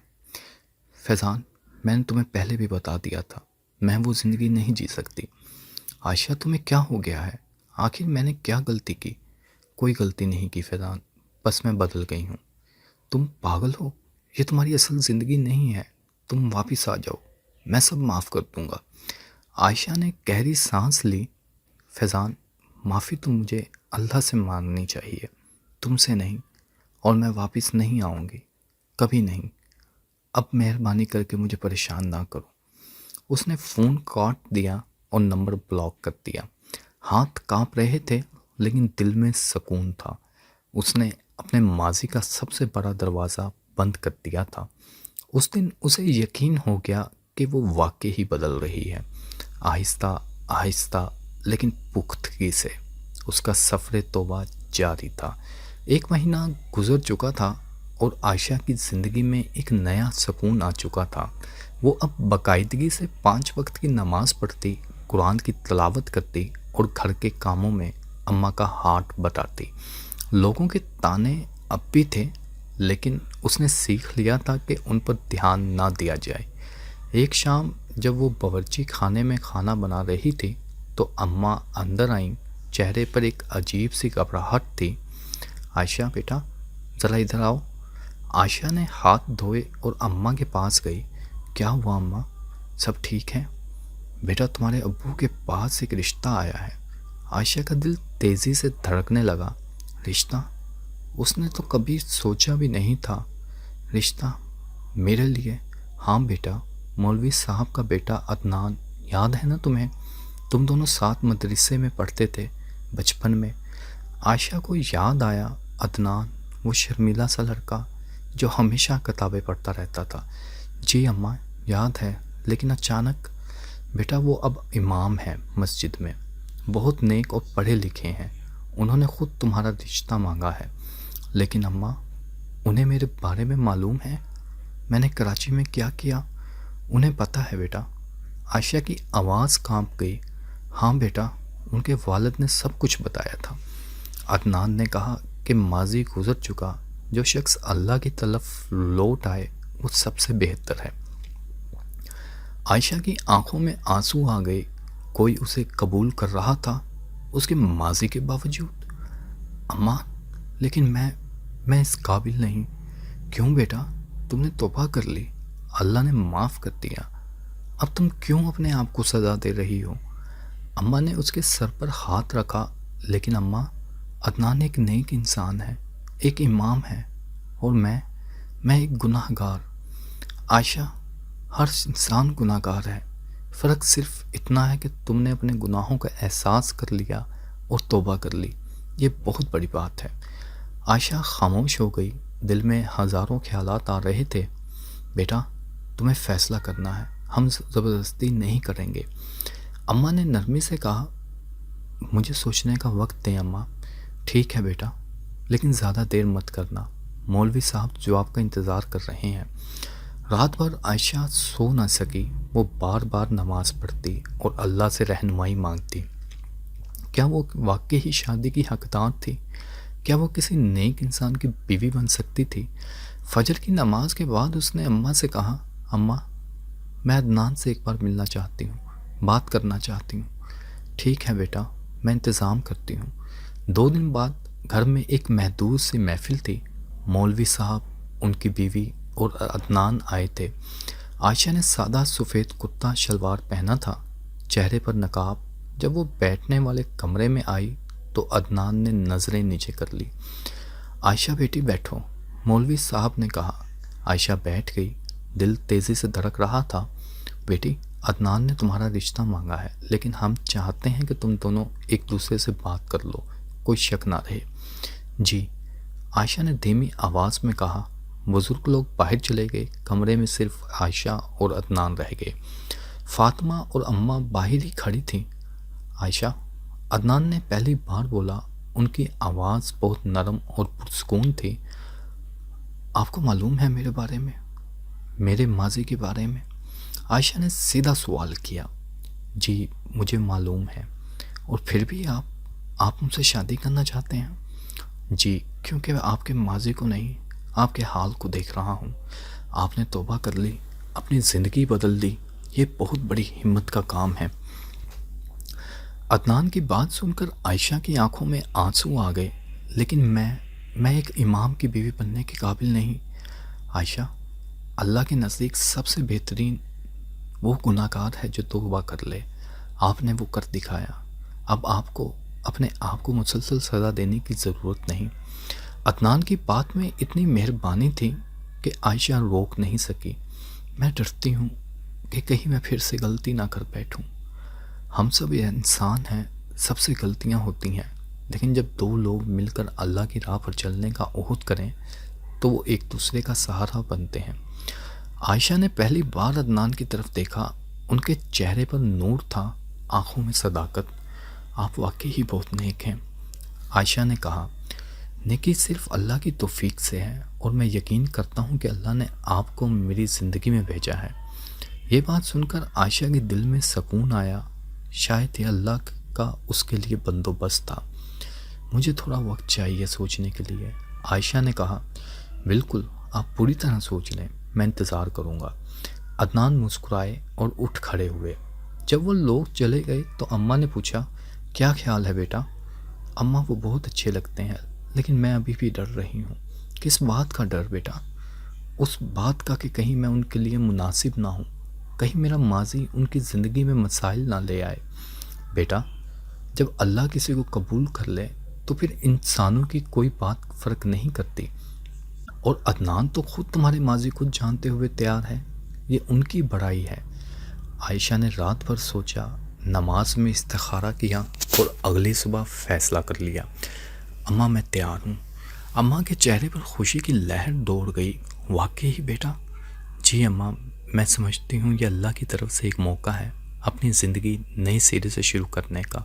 فیضان، میں نے تمہیں پہلے بھی بتا دیا تھا، میں وہ زندگی نہیں جی سکتی۔ عائشہ، تمہیں کیا ہو گیا ہے؟ آخر میں نے کیا غلطی کی؟ کوئی غلطی نہیں کی فیضان، بس میں بدل گئی ہوں۔ تم پاگل ہو، یہ تمہاری اصل زندگی نہیں ہے، تم واپس آ جاؤ، میں سب معاف کر دوں گا۔ عائشہ نے گہری سانس لی۔ فیضان، معافی تو مجھے اللہ سے مانگنی چاہیے، تم سے نہیں، اور میں واپس نہیں آؤں گی، کبھی نہیں۔ اب مہربانی کر کے مجھے پریشان نہ کرو۔ اس نے فون کاٹ دیا اور نمبر بلاک کر دیا۔ ہاتھ کانپ رہے تھے لیکن دل میں سکون تھا۔ اس نے اپنے ماضی کا سب سے بڑا دروازہ بند کر دیا تھا۔ اس دن اسے یقین ہو گیا کہ وہ واقعی ہی بدل رہی ہے۔ آہستہ آہستہ لیکن پختگی سے اس کا سفر توبہ جاری تھا۔ 1 مہینہ گزر چکا تھا اور عائشہ کی زندگی میں ایک نیا سکون آ چکا تھا۔ وہ اب باقاعدگی سے 5 وقت کی نماز پڑھتی، قرآن کی تلاوت کرتی اور گھر کے کاموں میں اماں کا ہاتھ بٹاتی۔ لوگوں کے طعنے اب بھی تھے لیکن اس نے سیکھ لیا تھا کہ ان پر دھیان نہ دیا جائے۔ ایک شام جب وہ باورچی خانے میں کھانا بنا رہی تھی تو اماں اندر آئیں۔ چہرے پر ایک عجیب سی گھبراہٹ تھی۔ عائشہ بیٹا ذرا ادھر آؤ۔ عائشہ نے ہاتھ دھوئے اور اماں کے پاس گئی۔ کیا ہوا اماں، سب ٹھیک ہے؟ بیٹا تمہارے ابو کے پاس ایک رشتہ آیا ہے۔ عائشہ کا دل تیزی سے دھڑکنے لگا۔ رشتہ؟ اس نے تو کبھی سوچا بھی نہیں تھا۔ رشتہ میرے لیے؟ ہاں بیٹا، مولوی صاحب کا بیٹا عدنان، یاد ہے نا تمہیں؟ تم دونوں ساتھ مدرسے میں پڑھتے تھے بچپن میں۔ عائشہ کو یاد آیا عدنان، وہ شرمیلا سا لڑکا جو ہمیشہ کتابیں پڑھتا رہتا تھا۔ جی اماں یاد ہے، لیکن اچانک۔ بیٹا وہ اب امام ہیں مسجد میں، بہت نیک اور پڑھے لکھے ہیں۔ انہوں نے خود تمہارا رشتہ مانگا ہے۔ لیکن اماں انہیں میرے بارے میں معلوم ہے، میں نے کراچی میں کیا کیا، انہیں پتہ ہے بیٹا۔ عائشہ کی آواز کانپ گئی۔ ہاں بیٹا، ان کے والد نے سب کچھ بتایا تھا۔ عدنان نے کہا کہ ماضی گزر چکا، جو شخص اللہ کی طرف لوٹ آئے وہ سب سے بہتر ہے۔ عائشہ کی آنکھوں میں آنسو آ گئے۔ کوئی اسے قبول کر رہا تھا اس کے ماضی کے باوجود۔ اماں لیکن میں اس قابل نہیں۔ کیوں بیٹا؟ تم نے توبہ کر لی، اللہ نے معاف کر دیا، اب تم کیوں اپنے آپ کو سزا دے رہی ہو؟ اماں نے اس کے سر پر ہاتھ رکھا۔ لیکن اماں عدنان ایک نیک انسان ہے، ایک امام ہے، اور میں ایک گناہ گار۔ عائشہ ہر انسان گناہ گار ہے، فرق صرف اتنا ہے کہ تم نے اپنے گناہوں کا احساس کر لیا اور توبہ کر لی، یہ بہت بڑی بات ہے۔ عائشہ خاموش ہو گئی، دل میں ہزاروں خیالات آ رہے تھے۔ بیٹا تمہیں فیصلہ کرنا ہے، ہم زبردستی نہیں کریں گے۔ اماں نے نرمی سے کہا، مجھے سوچنے کا وقت دیں اماں۔ ٹھیک ہے بیٹا، لیکن زیادہ دیر مت کرنا، مولوی صاحب جواب کا انتظار کر رہے ہیں۔ رات بھر عائشہ سو نہ سکی، وہ بار بار نماز پڑھتی اور اللہ سے رہنمائی مانگتی۔ کیا وہ واقعی ہی شادی کی حقدار تھی؟ کیا وہ کسی نیک انسان کی بیوی بن سکتی تھی؟ فجر کی نماز کے بعد اس نے اماں سے کہا، اماں میں عدنان سے ایک بار ملنا چاہتی ہوں، بات کرنا چاہتی ہوں۔ ٹھیک ہے بیٹا، میں انتظام کرتی ہوں۔ 2 دن بعد گھر میں ایک محدود سی محفل تھی۔ مولوی صاحب، ان کی بیوی اور عدنان آئے تھے۔ عائشہ نے سادہ سفید کرتا شلوار پہنا تھا، چہرے پر نقاب۔ جب وہ بیٹھنے والے کمرے میں آئی تو عدنان نے نظریں نیچے کر لی۔ عائشہ بیٹی بیٹھو، مولوی صاحب نے کہا۔ عائشہ بیٹھ گئی، دل تیزی سے دھڑک رہا تھا۔ بیٹی عدنان نے تمہارا رشتہ مانگا ہے، لیکن ہم چاہتے ہیں کہ تم دونوں ایک دوسرے سے بات کر لو، کوئی شک نہ رہے۔ جی، عائشہ نے دھیمی آواز میں کہا۔ بزرگ لوگ باہر چلے گئے، کمرے میں صرف عائشہ اور عدنان رہ گئے۔ فاطمہ اور اماں باہر ہی کھڑی تھیں۔ عائشہ، عدنان نے پہلی بار بولا، ان کی آواز بہت نرم اور پرسکون تھی۔ آپ کو معلوم ہے میرے بارے میں، میرے ماضی کے بارے میں؟ عائشہ نے سیدھا سوال کیا۔ جی مجھے معلوم ہے، اور پھر بھی آپ مجھ سے شادی کرنا چاہتے ہیں؟ جی، کیونکہ میں آپ کے ماضی کو نہیں، آپ کے حال کو دیکھ رہا ہوں۔ آپ نے توبہ کر لی، اپنی زندگی بدل دی، یہ بہت بڑی ہمت کا کام ہے۔ عدنان کی بات سن کر عائشہ کی آنکھوں میں آنسو آ گئے۔ لیکن میں ایک امام کی بیوی بننے کے قابل نہیں۔ عائشہ، اللہ کے نزدیک سب سے بہترین وہ گناہ گار ہے جو توبہ کر لے۔ آپ نے وہ کر دکھایا، اب آپ کو اپنے آپ کو مسلسل سزا دینے کی ضرورت نہیں۔ عدنان کی بات میں اتنی مہربانی تھی کہ عائشہ روک نہیں سکی۔ میں ڈرتی ہوں کہ کہیں میں پھر سے غلطی نہ کر بیٹھوں۔ ہم سب یہ انسان ہیں، سب سے غلطیاں ہوتی ہیں، لیکن جب 2 لوگ مل کر اللہ کی راہ پر چلنے کا عہد کریں تو وہ ایک دوسرے کا سہارا بنتے ہیں۔ عائشہ نے پہلی بار عدنان کی طرف دیکھا، ان کے چہرے پر نور تھا، آنکھوں میں صداقت۔ آپ واقعی ہی بہت نیک ہیں۔ عائشہ نے کہا، نیکی صرف اللہ کی توفیق سے ہے، اور میں یقین کرتا ہوں کہ اللہ نے آپ کو میری زندگی میں بھیجا ہے۔ یہ بات سن کر عائشہ کے دل میں سکون آیا، شاید یہ اللہ کا اس کے لیے بندوبست تھا۔ مجھے تھوڑا وقت چاہیے سوچنے کے لیے، عائشہ نے کہا۔ بالکل، آپ پوری طرح سوچ لیں، میں انتظار کروں گا۔ عدنان مسکرائے اور اٹھ کھڑے ہوئے۔ جب وہ لوگ چلے گئے تو اماں نے پوچھا، کیا خیال ہے بیٹا؟ اماں وہ بہت اچھے لگتے ہیں، لیکن میں ابھی بھی ڈر رہی ہوں۔ کس بات کا ڈر بیٹا؟ اس بات کا کہ کہیں میں ان کے لیے مناسب نہ ہوں، کہیں میرا ماضی ان کی زندگی میں مسائل نہ لے آئے۔ بیٹا، جب اللہ کسی کو قبول کر لے تو پھر انسانوں کی کوئی بات فرق نہیں کرتی۔ اور عدنان تو خود تمہارے ماضی کو جانتے ہوئے تیار ہے، یہ ان کی بڑائی ہے۔ عائشہ نے رات بھر سوچا، نماز میں استخارہ کیا اور اگلی صبح فیصلہ کر لیا۔ اماں میں تیار ہوں۔ اماں کے چہرے پر خوشی کی لہر دوڑ گئی۔ واقعی بیٹا؟ جی اماں، میں سمجھتی ہوں یہ اللہ کی طرف سے ایک موقع ہے اپنی زندگی نئے سرے سے شروع کرنے کا۔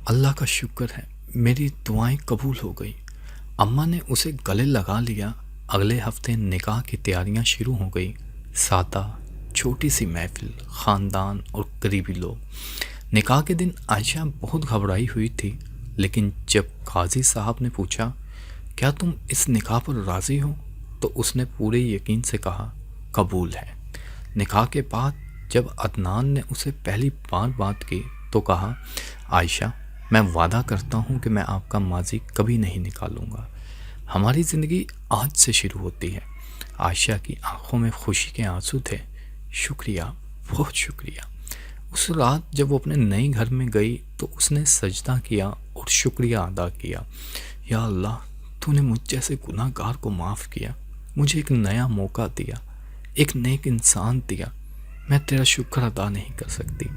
اللہ کا شکر ہے، میری دعائیں قبول ہو گئی۔ اماں نے اسے گلے لگا لیا۔ اگلے ہفتے نکاح کی تیاریاں شروع ہو گئی۔ سادہ چھوٹی سی محفل، خاندان اور قریبی لوگ۔ نکاح کے دن عائشہ بہت گھبرائی ہوئی تھی، لیکن جب قاضی صاحب نے پوچھا کیا تم اس نکاح پر راضی ہو تو اس نے پورے یقین سے کہا قبول ہے۔ نکاح کے بعد جب عدنان نے اسے پہلی بار بات کی تو کہا عائشہ، میں وعدہ کرتا ہوں کہ میں آپ کا ماضی کبھی نہیں نکالوں گا۔ ہماری زندگی آج سے شروع ہوتی ہے۔ عائشہ کی آنکھوں میں خوشی کے آنسو تھے۔ شکریہ، بہت شکریہ۔ اس رات جب وہ اپنے نئے گھر میں گئی تو اس نے سجدہ کیا اور شکریہ ادا کیا۔ یا اللہ، تو نے مجھ جیسے گناہ گار کو معاف کیا، مجھے ایک نیا موقع دیا، ایک نیک انسان دیا۔ میں تیرا شکر ادا نہیں کر سکتی۔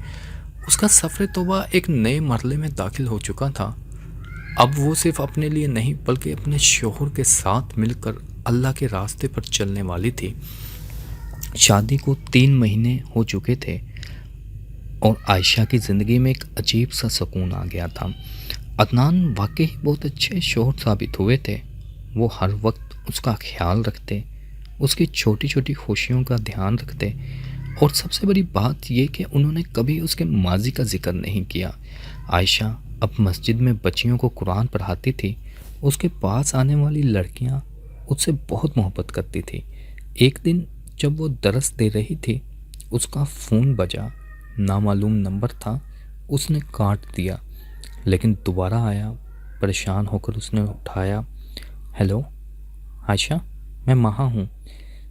اس کا سفر توبہ ایک نئے مرحلے میں داخل ہو چکا تھا۔ اب وہ صرف اپنے لیے نہیں بلکہ اپنے شوہر کے ساتھ مل کر اللہ کے راستے پر چلنے والی تھی۔ شادی کو 3 مہینے ہو چکے تھے اور عائشہ کی زندگی میں ایک عجیب سا سکون آ گیا تھا۔ عدنان واقعی بہت اچھے شوہر ثابت ہوئے تھے۔ وہ ہر وقت اس کا خیال رکھتے، اس کی چھوٹی چھوٹی خوشیوں کا دھیان رکھتے، اور سب سے بڑی بات یہ کہ انہوں نے کبھی اس کے ماضی کا ذکر نہیں کیا۔ عائشہ اب مسجد میں بچیوں کو قرآن پڑھاتی تھی۔ اس کے پاس آنے والی لڑکیاں اس سے بہت محبت کرتی تھی۔ ایک دن جب وہ درس دے رہی تھی، اس کا فون بجا۔ نامعلوم نمبر تھا۔ اس نے کاٹ دیا، لیکن دوبارہ آیا۔ پریشان ہو کر اس نے اٹھایا۔ ہیلو عائشہ، میں مہا ہوں۔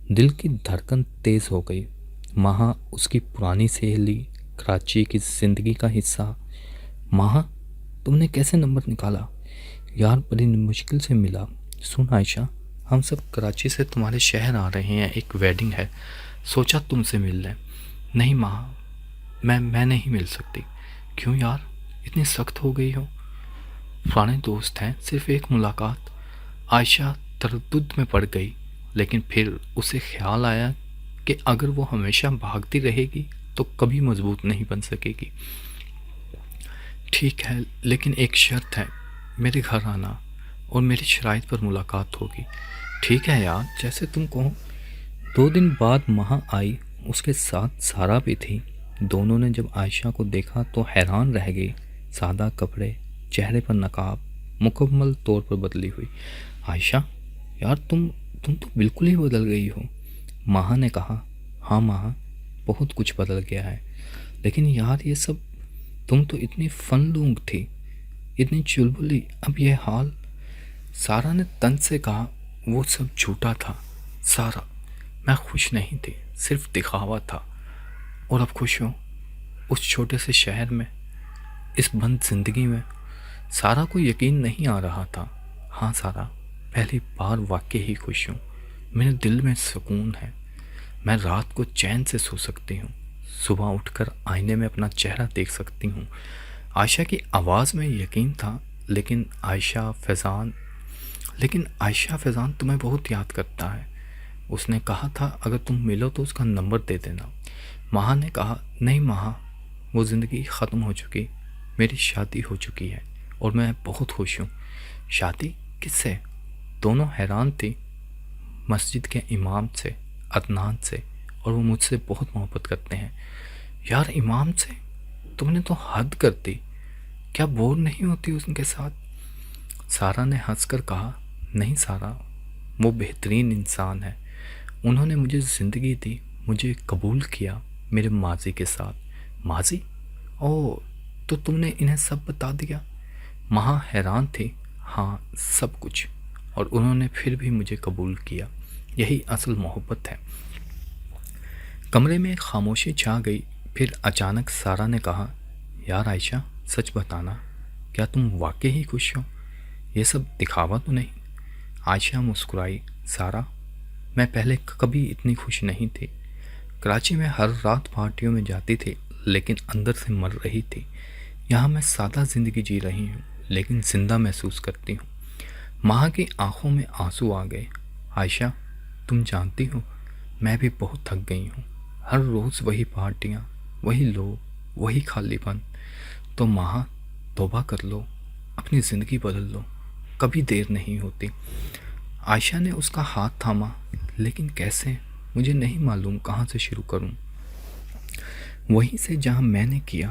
دل کی دھڑکن تیز ہو گئی۔ مہا اس کی پرانی سہیلی، کراچی کی زندگی کا حصہ۔ مہا، تم نے کیسے نمبر نکالا؟ یار بڑی مشکل سے ملا۔ سن عائشہ، ہم سب کراچی سے تمہارے شہر آ رہے ہیں، ایک ویڈنگ ہے، سوچا تم سے مل لیں۔ نہیں مہا، میں نہیں مل سکتی۔ کیوں یار، اتنی سخت ہو گئی ہو؟ پرانے دوست ہیں، صرف ایک ملاقات۔ عائشہ تردد میں پڑ گئی، لیکن پھر اسے خیال آیا کہ اگر وہ ہمیشہ بھاگتی رہے گی تو کبھی مضبوط نہیں بن سکے گی۔ ٹھیک ہے، لیکن ایک شرط ہے، میرے گھر آنا اور میری شرائط پر ملاقات ہوگی۔ ٹھیک ہے یار، جیسے تم کہو۔ 2 دن بعد مہا آئی، اس کے ساتھ سارا بھی تھی۔ دونوں نے جب عائشہ کو دیکھا تو حیران رہ گئی۔ سادہ کپڑے، چہرے پر نقاب، مکمل طور پر بدلی ہوئی۔ عائشہ، یار تم تو بالکل ہی بدل گئی ہو۔ مہا نے کہا، ہاں مہا، بہت کچھ بدل گیا ہے، لیکن یار یہ سب، تم تو اتنی فن لونگ تھی، اتنی چلبلی، اب یہ حال۔ سارا نے تن سے کہا، وہ سب جھوٹا تھا سارا، میں خوش نہیں تھی، صرف دکھاوا تھا۔ اور اب خوش ہوں اس چھوٹے سے شہر میں، اس بند زندگی میں۔ سارا کو یقین نہیں آ رہا تھا۔ ہاں سارا، پہلی بار واقعی ہی خوش ہوں۔ میرے دل میں سکون ہے، میں رات کو چین سے سو سکتی ہوں، صبح اٹھ کر آئینے میں اپنا چہرہ دیکھ سکتی ہوں۔ عائشہ کی آواز میں یقین تھا، لیکن عائشہ فیضان تمہیں بہت یاد کرتا ہے۔ اس نے کہا تھا اگر تم ملو تو اس کا نمبر دے دینا۔ مہا نے کہا، نہیں مہا، وہ زندگی ختم ہو چکی، میری شادی ہو چکی ہے اور میں بہت خوش ہوں۔ شادی کس سے؟ دونوں حیران تھی۔ مسجد کے امام سے، عدنان سے، اور وہ مجھ سے بہت محبت کرتے ہیں۔ یار امام سے؟ تم نے تو حد کر دی، کیا بور نہیں ہوتی ان کے ساتھ؟ سارا نے ہنس کر کہا، نہیں سارا، وہ بہترین انسان ہے، انہوں نے مجھے زندگی دی، مجھے قبول کیا میرے ماضی کے ساتھ۔ ماضی؟ اوہ، تو تم نے انہیں سب بتا دیا؟ مہا حیران تھی۔ ہاں سب کچھ، اور انہوں نے پھر بھی مجھے قبول کیا۔ یہی اصل محبت ہے۔ کمرے میں خاموشی چھا گئی۔ پھر اچانک سارا نے کہا، یار عائشہ سچ بتانا، کیا تم واقعی ہی خوش ہو؟ یہ سب دکھاوا تو نہیں؟ عائشہ مسکرائی، سارا میں پہلے کبھی اتنی خوش نہیں تھی۔ کراچی میں ہر رات پارٹیوں میں جاتی تھی لیکن اندر سے مر رہی تھی۔ یہاں میں سادہ زندگی جی رہی ہوں لیکن زندہ محسوس کرتی ہوں۔ ماں کی آنکھوں میں آنسو آ گئے۔ عائشہ تم جانتی ہو میں بھی بہت تھک گئی ہوں، ہر روز وہی پارٹیاں، وہی لوگ، وہی خالی پن۔ تو ماں توبہ کر لو، اپنی زندگی بدل لو، کبھی دیر نہیں ہوتی۔ عائشہ نے اس کا ہاتھ تھاما، لیکن کیسے؟ مجھے نہیں معلوم کہاں سے شروع کروں۔ وہیں سے جہاں میں نے کیا،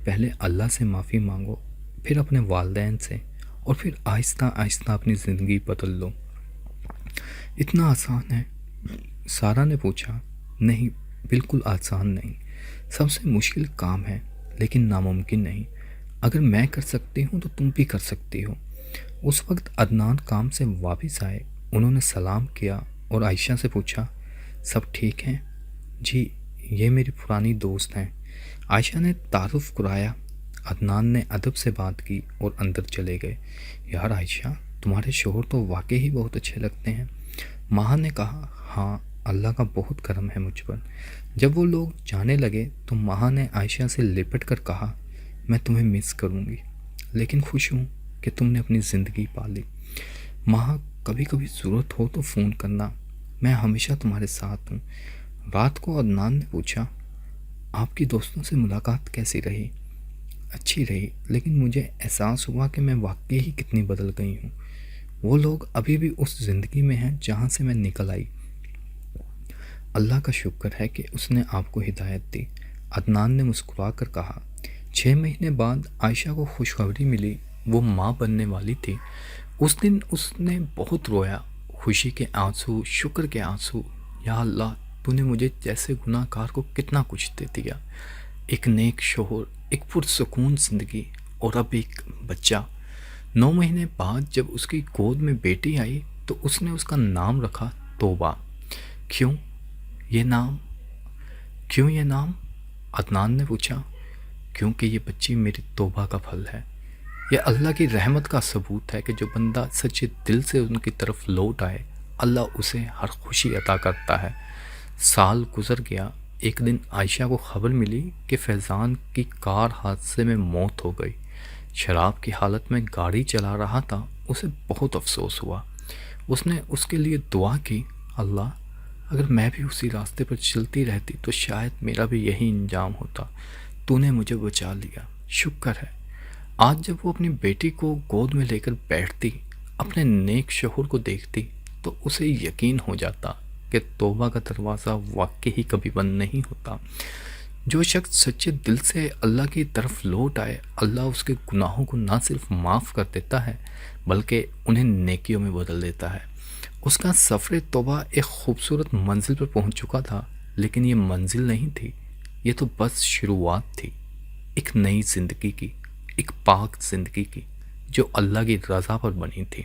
پہلے اللہ سے معافی مانگو، پھر اپنے والدین سے، اور پھر آہستہ آہستہ اپنی زندگی بدل لو۔ اتنا آسان ہے؟ سارا نے پوچھا۔ نہیں، بالکل آسان نہیں۔ سب سے مشکل کام ہے لیکن ناممکن نہیں۔ اگر میں کر سکتی ہوں تو تم بھی کر سکتی ہو۔ اس وقت عدنان کام سے واپس آئے۔ انہوں نے سلام کیا اور عائشہ سے پوچھا، سب ٹھیک ہیں؟ جی، یہ میری پرانی دوست ہیں۔ عائشہ نے تعارف کرایا۔ عدنان نے ادب سے بات کی اور اندر چلے گئے۔ یار عائشہ تمہارے شوہر تو واقعی ہی بہت اچھے لگتے ہیں۔ ماں نے کہا، ہاں اللہ کا بہت کرم ہے مجھ پر۔ جب وہ لوگ جانے لگے تو ماں نے عائشہ سے لپٹ کر کہا، میں تمہیں مس کروں گی لیکن خوش ہوں کہ تم نے اپنی زندگی پالی۔ ماں کبھی کبھی ضرورت ہو تو فون کرنا، میں ہمیشہ تمہارے ساتھ ہوں۔ رات کو عدنان نے پوچھا، آپ کی دوستوں سے ملاقات کیسی رہی؟ اچھی رہی، لیکن مجھے احساس ہوا کہ میں واقعی ہی کتنی بدل گئی ہوں۔ وہ لوگ ابھی بھی اس زندگی میں ہیں جہاں سے میں نکل آئی۔ اللہ کا شکر ہے کہ اس نے آپ کو ہدایت دی۔ عدنان نے مسکرا کر کہا۔ 6 مہینے بعد عائشہ کو خوشخبری ملی، وہ ماں بننے والی تھی۔ اس دن اس نے بہت رویا، خوشی کے آنسو، شکر کے آنسو۔ یا اللہ تو نے مجھے جیسے گناہ گار کو کتنا کچھ دے دیا، ایک نیک شوہر، ایک پرسکون زندگی، اور اب ایک بچہ۔ 9 مہینے بعد جب اس کی گود میں بیٹی آئی تو اس نے اس کا نام رکھا توبہ۔ کیوں یہ نام؟ عدنان نے پوچھا۔ کیونکہ یہ بچی میری توبہ کا پھل ہے۔ یہ اللہ کی رحمت کا ثبوت ہے کہ جو بندہ سچے دل سے ان کی طرف لوٹ آئے، اللہ اسے ہر خوشی عطا کرتا ہے۔ سال گزر گیا۔ ایک دن عائشہ کو خبر ملی کہ فیضان کی کار حادثے میں موت ہو گئی۔ شراب کی حالت میں گاڑی چلا رہا تھا۔ اسے بہت افسوس ہوا۔ اس نے اس کے لیے دعا کی، اللہ اگر میں بھی اسی راستے پر چلتی رہتی تو شاید میرا بھی یہی انجام ہوتا۔ تو نے مجھے بچا لیا، شکر ہے۔ آج جب وہ اپنی بیٹی کو گود میں لے کر بیٹھتی، اپنے نیک شوہر کو دیکھتی، تو اسے یقین ہو جاتا کہ توبہ کا دروازہ واقعی ہی کبھی بند نہیں ہوتا۔ جو شخص سچے دل سے اللہ کی طرف لوٹ آئے، اللہ اس کے گناہوں کو نہ صرف معاف کر دیتا ہے بلکہ انہیں نیکیوں میں بدل دیتا ہے۔ اس کا سفر توبہ ایک خوبصورت منزل پر پہنچ چکا تھا، لیکن یہ منزل نہیں تھی، یہ تو بس شروعات تھی، ایک نئی زندگی کی، ایک پاک زندگی کی جو اللہ کی رضا پر بنی تھی۔